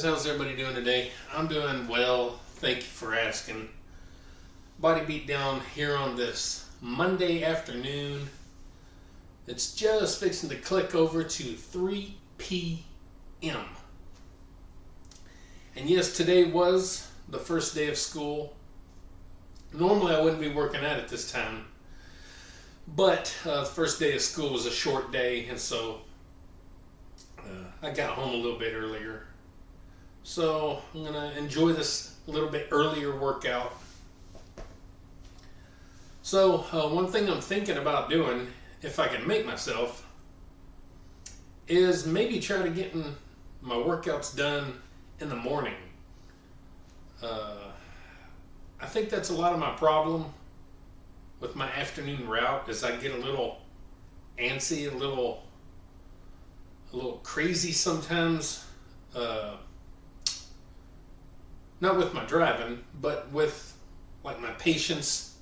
guys, how's everybody doing today? I'm doing well, thank you for asking. Body beat down here on this Monday afternoon. It's just fixing to click over to 3 p.m. And yes, today was the first day of school. Normally I wouldn't be working out at this time, but the first day of school was a short day, and so I got home a little bit earlier. So I'm going to enjoy this a little bit earlier workout. So one thing I'm thinking about doing, if I can make myself, is maybe try to get my workouts done in the morning. I think that's a lot of my problem with my afternoon route, is I get a little antsy, a little crazy sometimes. Not with my driving, but with like my patience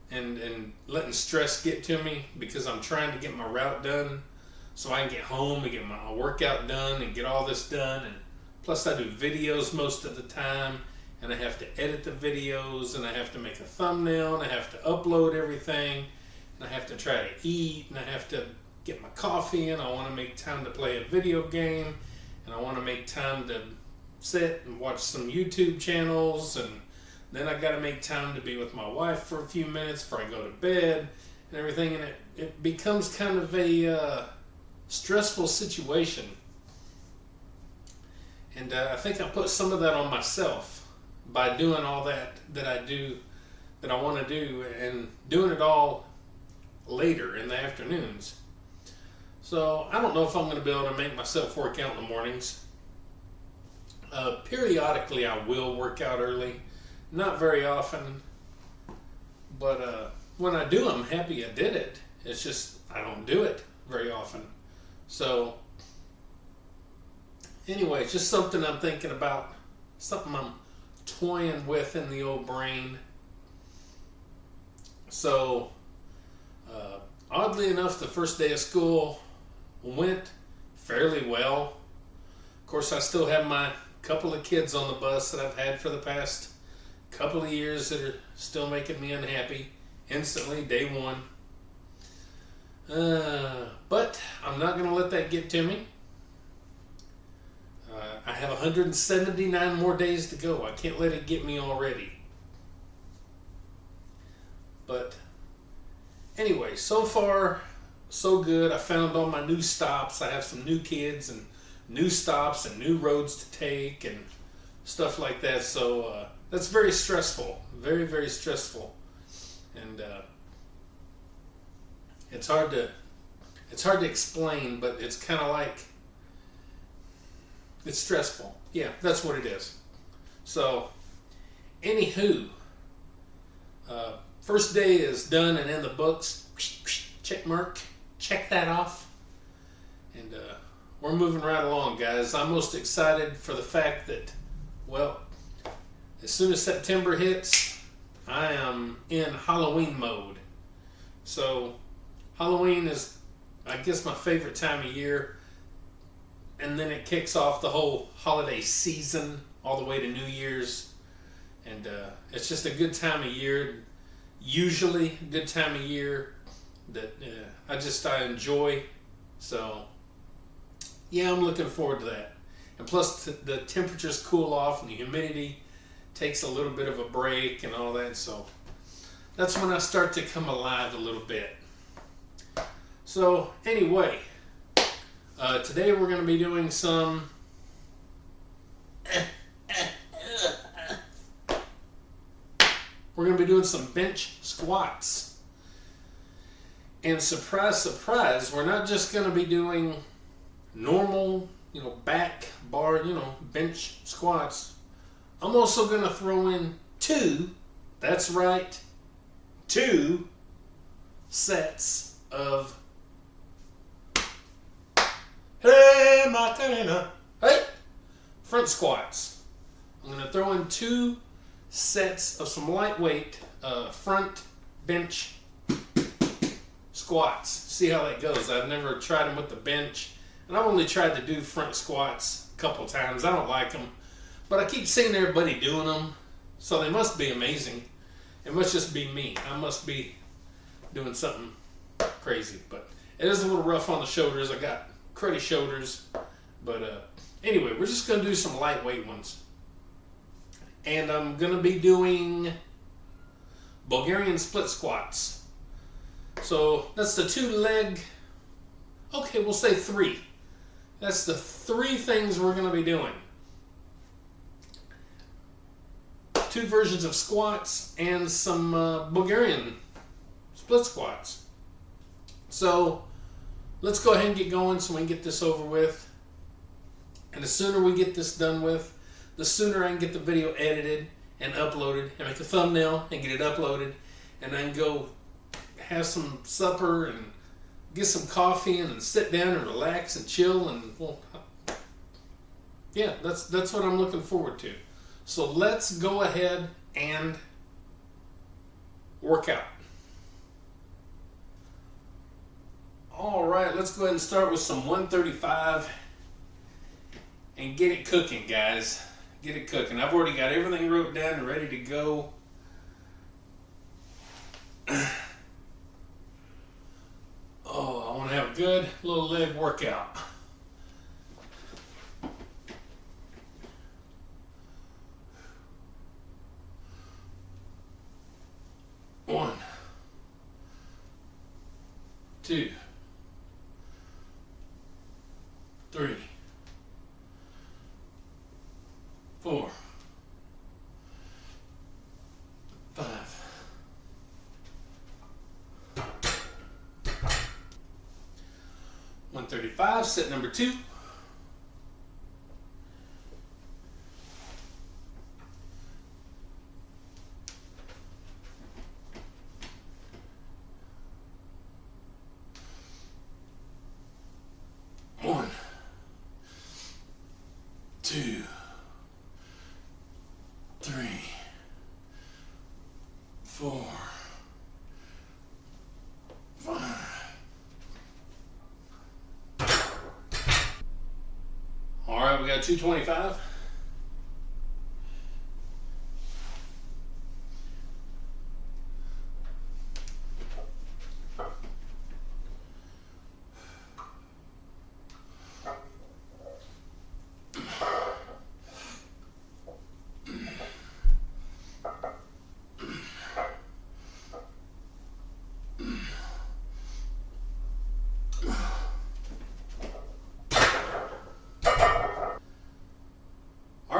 and letting stress get to me, because I'm trying to get my route done so I can get home and get my workout done and get all this done. And plus I do videos most of the time, and I have to edit the videos, and I have to make a thumbnail, and I have to upload everything, and I have to try to eat, and I have to get my coffee in. I want to make time to play a video game, and I want to make time to sit and watch some YouTube channels, and then I got to make time to be with my wife for a few minutes before I go to bed and everything, and it becomes kind of a stressful situation. And I think I put some of that on myself by doing all that I do, that I want to do, and doing it all later in the afternoons. So I don't know if I'm going to be able to make myself work out in the mornings. Periodically I will work out early, not very often, but when I do, I'm happy I did it. It's just I don't do it very often. So anyway, it's just something I'm thinking about, something I'm toying with in the old brain. So oddly enough, the first day of school went fairly well. Of course, I still have my couple of kids on the bus that I've had for the past couple of years that are still making me unhappy instantly, day one. But I'm not going to let that get to me. I have 179 more days to go. I can't let it get me already. But anyway, so far so good. I found all my new stops. I have some new kids and new stops and new roads to take and stuff like that. So that's very stressful, very, very stressful. And it's hard to explain, but it's kind of like, it's stressful. Yeah, that's what it is. So anywho, first day is done and in the books. Check mark, check that off. And we're moving right along, guys. I'm most excited for the fact that, well, as soon as September hits, I am in Halloween mode. So Halloween is, I guess, my favorite time of year. And then it kicks off the whole holiday season all the way to New Year's. And it's just a good time of year. Usually a good time of year that I enjoy. So yeah, I'm looking forward to that. And plus the temperatures cool off and the humidity takes a little bit of a break and all that. So that's when I start to come alive a little bit. So anyway, today we're going to be doing some bench squats. And surprise, surprise, we're not just going to be doing normal, back bar, bench squats. I'm also going to throw in 2, that's right, 2 sets of, hey Macarena, hey, front squats. I'm going to throw in 2 sets of some lightweight front bench squats. See how that goes. I've never tried them with the bench, and I've only tried to do front squats couple times. I don't like them, but I keep seeing everybody doing them, so they must be amazing. It must just be me. I must be doing something crazy, but it is a little rough on the shoulders. I got cruddy shoulders, but anyway, we're just going to do some lightweight ones. And I'm going to be doing Bulgarian split squats. So that's the 2-leg, okay, we'll say 3. That's the 3 things we're going to be doing. 2 versions of squats and some Bulgarian split squats. So let's go ahead and get going so we can get this over with. And the sooner we get this done with, the sooner I can get the video edited and uploaded and make a thumbnail and get it uploaded, and then go have some supper and get some coffee and then sit down and relax and chill, and well, yeah, that's what I'm looking forward to. So let's go ahead and work out. All right, let's go ahead and start with some 135 and get it cooking, guys. Get it cooking. I've already got everything wrote down and ready to go. Oh, I want to have a good little leg workout. One, 2, 3, 4, 5. 135, set number 2. One, 2, 3, 4, 5. All right, we got 225.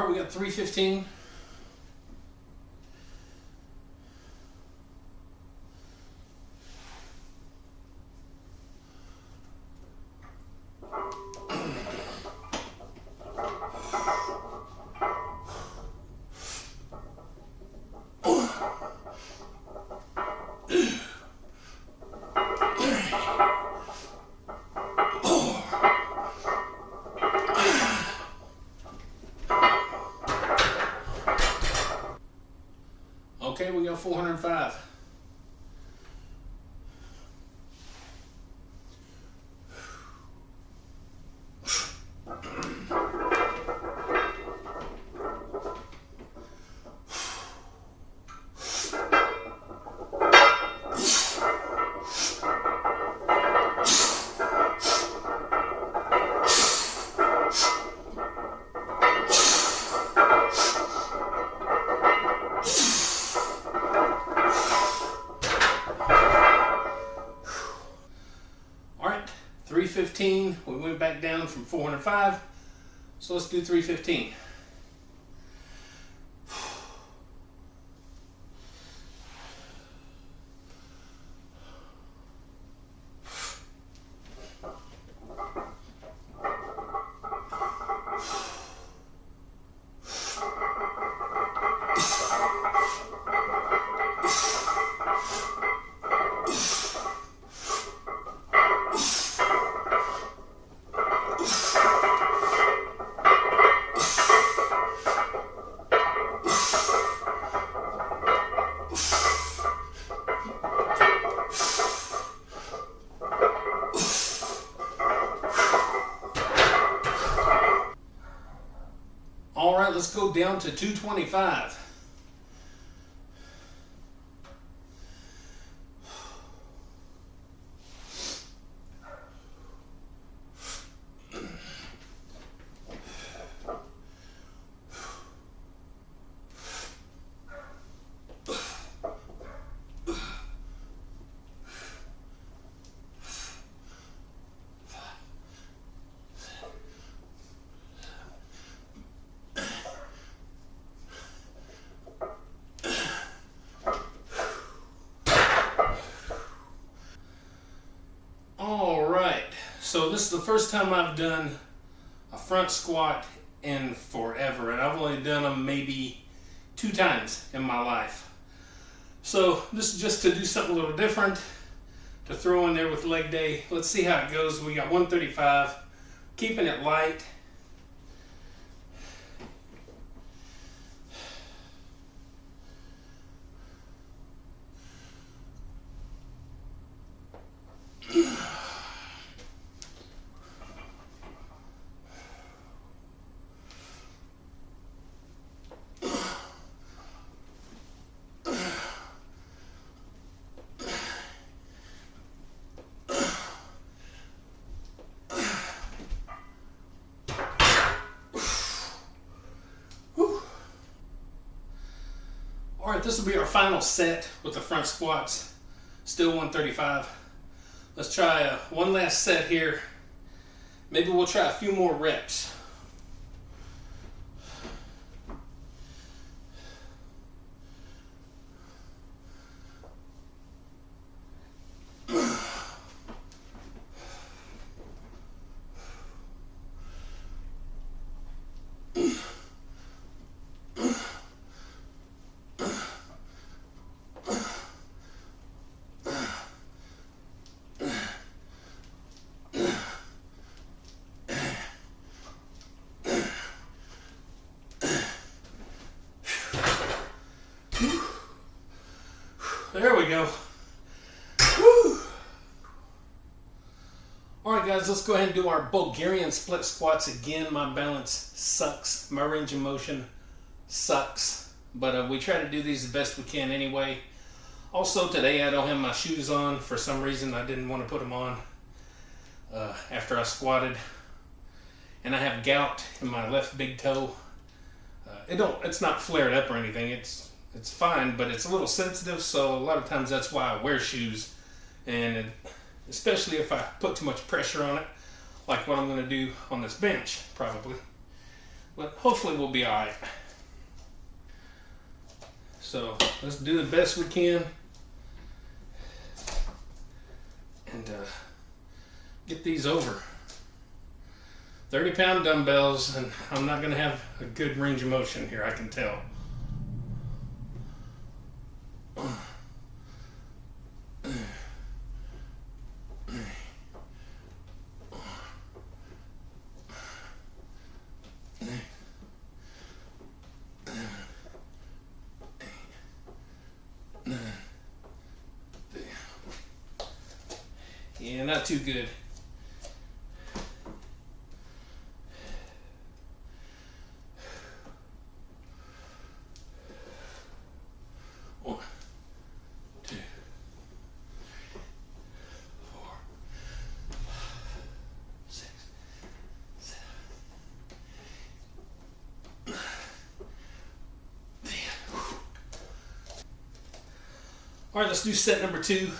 We got 315. Okay, we got 405. All right, 315. We went back down from 405, so let's do 315. let's go down to 225. All right, so this is the first time I've done a front squat in forever, and I've only done them maybe 2 times in my life. So this is just to do something a little different, to throw in there with leg day. Let's see how it goes. We got 135, keeping it light. All right, this will be our final set with the front squats. Still 135. Let's try one last set here. Maybe we'll try a few more reps. There we go. Woo. All right, guys, let's go ahead and do our Bulgarian split squats again. My balance sucks. My range of motion sucks. But we try to do these the best we can anyway. Also, today I don't have my shoes on. For some reason, I didn't want to put them on after I squatted. And I have gout in my left big toe. It's not flared up or anything. It's fine, but it's a little sensitive, so a lot of times that's why I wear shoes. And especially if I put too much pressure on it, like what I'm going to do on this bench, probably. But hopefully we'll be alright. So let's do the best we can. And get these over. 30-pound dumbbells, and I'm not going to have a good range of motion here, I can tell. Yeah, not too good. One, two, 4, 5, 6, 7, 9, 10. All right, let's do set number 2.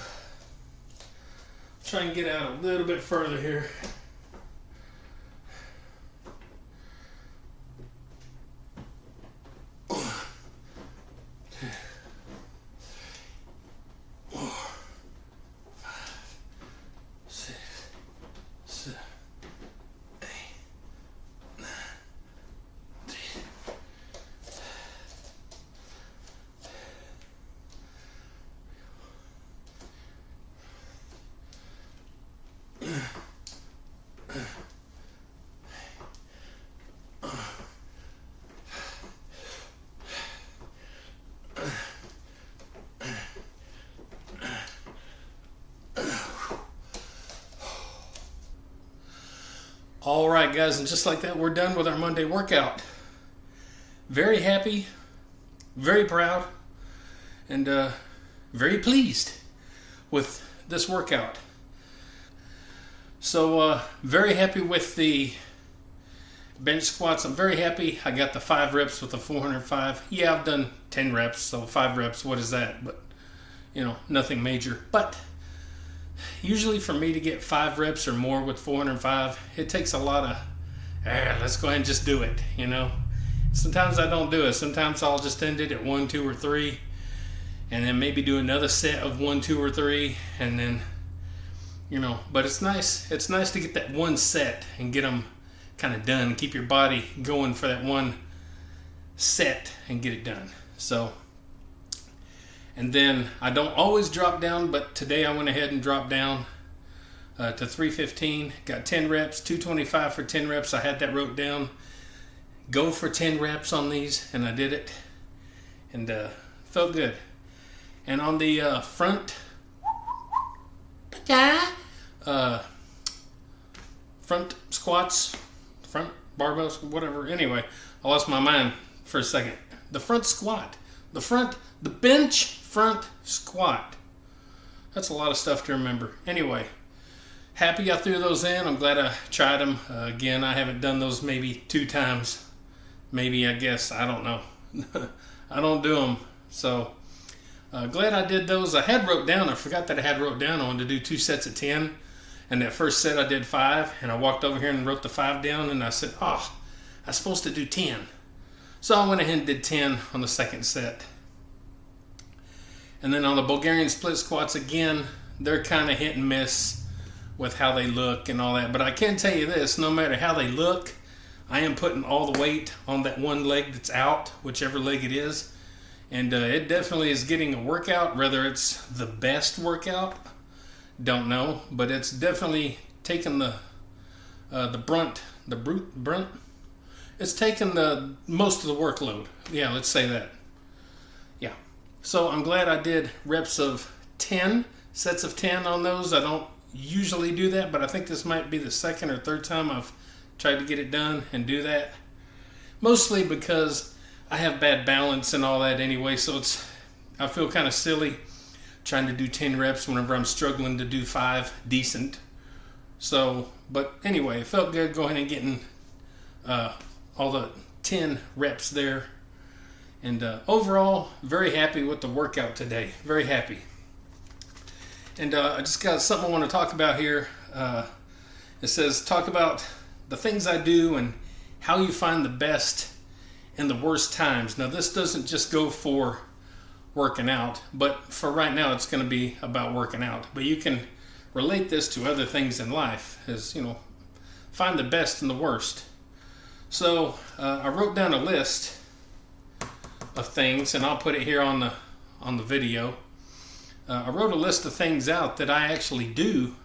Try and get out a little bit further here. All right, guys, and just like that, we're done with our Monday workout. very happy, very proud, and very pleased with this workout. So very happy with the bench squats. I'm very happy. I got the 5 reps with the 405. Yeah, I've done 10 reps, so 5 reps, what is that? But, you know, nothing major. But usually for me to get 5 reps or more with 405, it takes a lot of, let's go ahead and just do it, you know. Sometimes I don't do it. Sometimes I'll just end it at 1, 2, or 3, and then maybe do another set of 1, 2, or 3, and then, you know. But it's nice. It's nice to get that one set and get them kind of done. Keep your body going for that one set and get it done. So, and then I don't always drop down, but today I went ahead and dropped down to 315. Got 10 reps, 225 for 10 reps. I had that wrote down. Go for 10 reps on these, and I did it, and felt good. And on the front squats, front barbells, whatever. Anyway, I lost my mind for a second. The front squat, the bench front squat. That's a lot of stuff to remember. Anyway, happy I threw those in. I'm glad I tried them. Again, I haven't done those maybe 2 times. Maybe, I guess, I don't know. I don't do them. So, glad I did those. I forgot that I had wrote down I wanted to do 2 sets of 10. And that first set I did 5. And I walked over here and wrote the 5 down. And I said, I was supposed to do 10. So I went ahead and did 10 on the second set. And then on the Bulgarian split squats, again, they're kind of hit and miss with how they look and all that. But I can tell you this, no matter how they look, I am putting all the weight on that one leg that's out, whichever leg it is. And it definitely is getting a workout. Whether it's the best workout, don't know. But it's definitely taking the brunt. It's taking the most of the workload. Yeah, let's say that. Yeah. So I'm glad I did reps of 10, sets of 10 on those. I don't usually do that, but I think this might be the second or third time I've tried to get it done and do that. Mostly because I have bad balance and all that anyway, so I feel kind of silly trying to do 10 reps whenever I'm struggling to do 5 decent. So, but anyway, it felt good going and getting all the 10 reps there. And overall, very happy with the workout today. Very happy. And I just got something I want to talk about here. It says, talk about the things I do and how you find the best in the worst times. Now, this doesn't just go for working out, but for right now, it's going to be about working out. But you can relate this to other things in life, as you know, find the best in the worst. So I wrote down a list of things, and I'll put it here on the video. I wrote a list of things out that I actually do,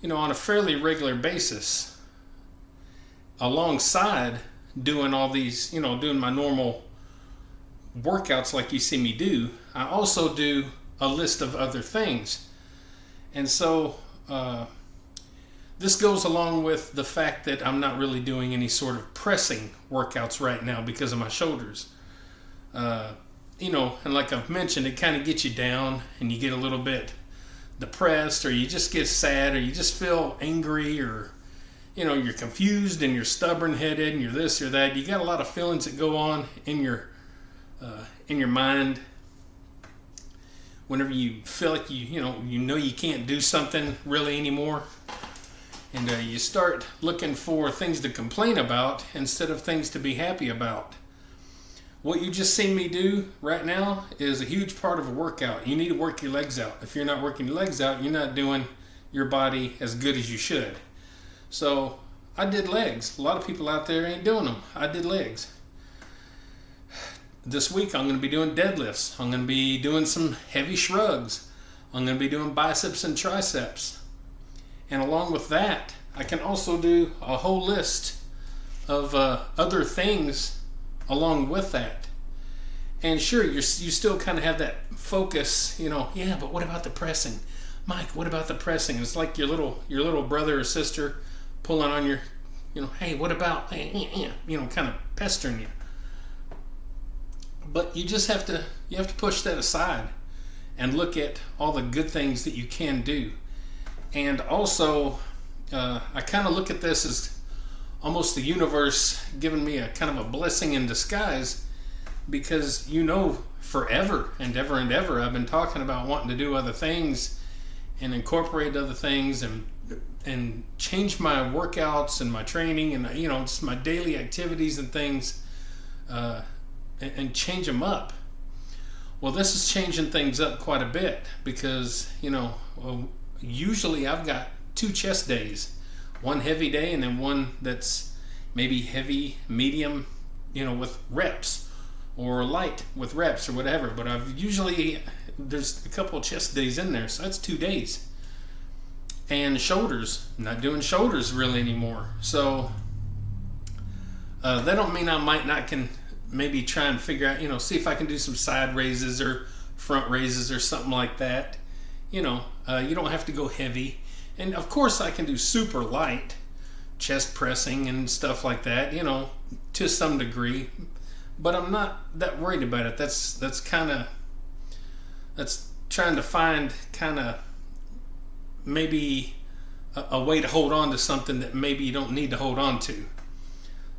you know, on a fairly regular basis, alongside doing all these, you know, doing my normal workouts like you see me do. I also do a list of other things. And so this goes along with the fact that I'm not really doing any sort of pressing workouts right now because of my shoulders. You know, and like I've mentioned, it kind of gets you down and you get a little bit depressed, or you just get sad, or you just feel angry, or you know, you're confused and you're stubborn-headed and you're this or that. You got a lot of feelings that go on in your mind whenever you feel like you know you can't do something really anymore, and you start looking for things to complain about instead of things to be happy about. What you just seen me do right now is a huge part of a workout. You need to work your legs out. If you're not working your legs out, you're not doing your body as good as you should. So I did legs. A lot of people out there ain't doing them. I did legs. This week I'm going to be doing deadlifts. I'm going to be doing some heavy shrugs. I'm going to be doing biceps and triceps. And along with that, I can also do a whole list of other things along with that. And sure, you still kind of have that focus, you know, yeah, but what about the pressing? Mike, what about the pressing? It's like your little brother or sister pulling on your, you know, hey, what about, you know, kind of pestering you. But you just have to push that aside and look at all the good things that you can do. And also, I kind of look at this as almost the universe giving me a kind of a blessing in disguise, because forever and ever and ever I've been talking about wanting to do other things and incorporate other things and change my workouts and my training and just my daily activities and things, and change them up. Well, this is changing things up quite a bit, because usually I've got 2 chest days, one heavy day and then one that's maybe heavy, medium, with reps, or light with reps or whatever. But there's a couple of chest days in there, so that's 2 days. And shoulders, not doing shoulders really anymore. So that don't mean I might not can maybe try and figure out, see if I can do some side raises or front raises or something like that. You don't have to go heavy. And of course I can do super light chest pressing and stuff like that, to some degree. But I'm not that worried about it. That's trying to find kind of maybe a way to hold on to something that maybe you don't need to hold on to.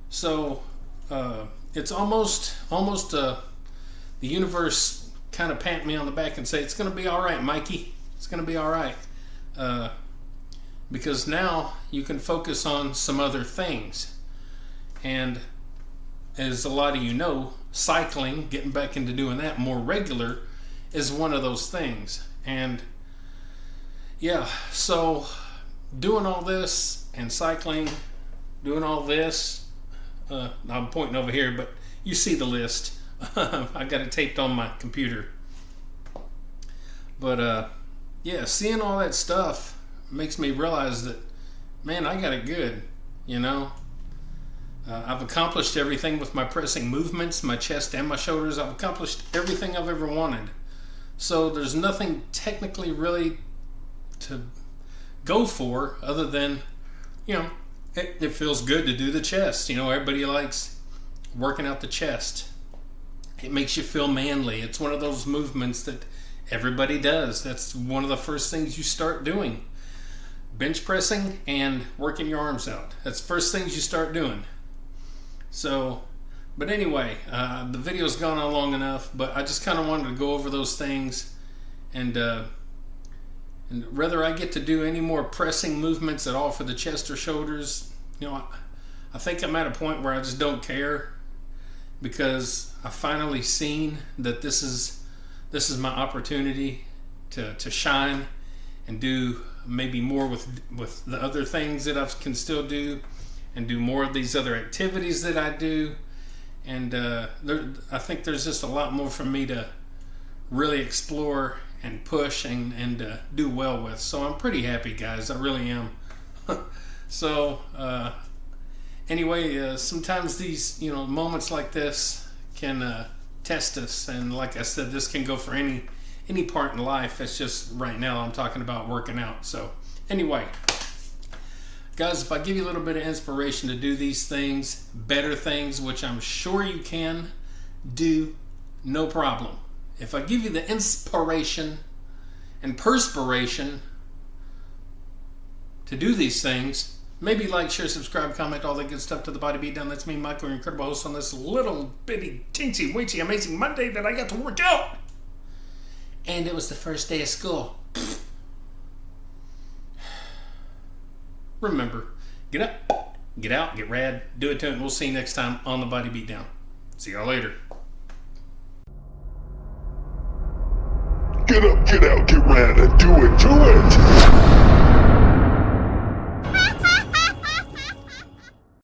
So it's almost the universe kind of pat me on the back and say, it's going to be all right, Mikey. It's going to be all right. Because now you can focus on some other things. And as a lot of you know, cycling, getting back into doing that more regular, is one of those things. And yeah, so doing all this and cycling, doing all this, I'm pointing over here, but you see the list. I got it taped on my computer. But yeah, seeing all that stuff makes me realize that, man, I got it good. I've accomplished everything with my pressing movements, my chest and my shoulders. I've accomplished everything I've ever wanted. So there's nothing technically really to go for other than, it feels good to do the chest. Everybody likes working out the chest. It makes you feel manly. It's one of those movements that everybody does. That's one of the first things you start doing. Bench pressing and working your arms out. That's the first things you start doing. So, but anyway, the video's gone on long enough, but I just kind of wanted to go over those things, and whether I get to do any more pressing movements at all for the chest or shoulders, I think I'm at a point where I just don't care, because I finally seen that this is my opportunity to shine and do maybe more with the other things that I can still do, and do more of these other activities that I do. And I think there's just a lot more for me to really explore and push and do well with. So I'm pretty happy, guys. I really am. So anyway, sometimes these moments like this can test us, and like I said, this can go for any part in life. It's just right now I'm talking about working out. So anyway, guys, if I give you a little bit of inspiration to do these things, better things, which I'm sure you can do, no problem. If I give you the inspiration and perspiration to do these things, maybe like, share, subscribe, comment, all that good stuff to the Body Beatdown. That's me, Michael, your incredible host on this little bitty, teensy, weensy, amazing Monday that I got to work out. And it was the first day of school. Remember, get up, get out, get rad, do it to it, and we'll see you next time on the Body Beatdown. See y'all later. Get up, get out, get rad, and do it to it!